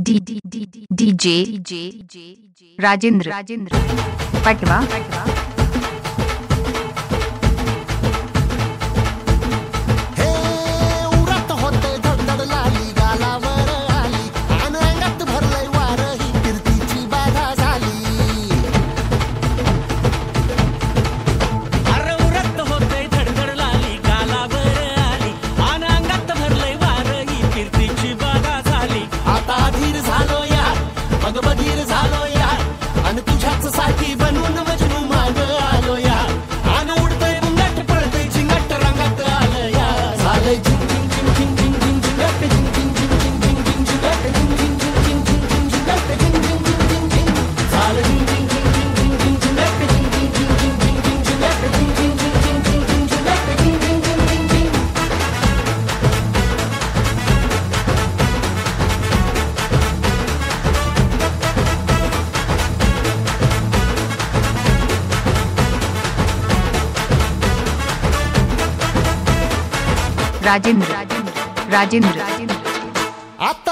DJ Rajendra पटवा बधीर झालो या आणि तुझ्याच साठी बनून मजनू माग आलो या आणि उडतय बुंगट पळतय चिंगट रंगात आलं या झालंय झिंग झिंग झिंग झिंग झिंग झिंग झिंगट झिंग झिंग झिंग झिंग झिंग झिंग झिंगट झिंग झिंग झिंग झिंग झिंग झिंग झिंगट झिंग झिंग झिंग झिंग झिंग झालं झिंग झिंग झिंग झिंग झिंग झिंग झिंगट झिंग झिंग झिंग झिंग झिंग झिंग झिंगट झिंग झिंग झिंग झिंग झिंग झिंग झिंग झिंगट झिंग झिंग झिंग झिंग झिंग राजेंद्र आता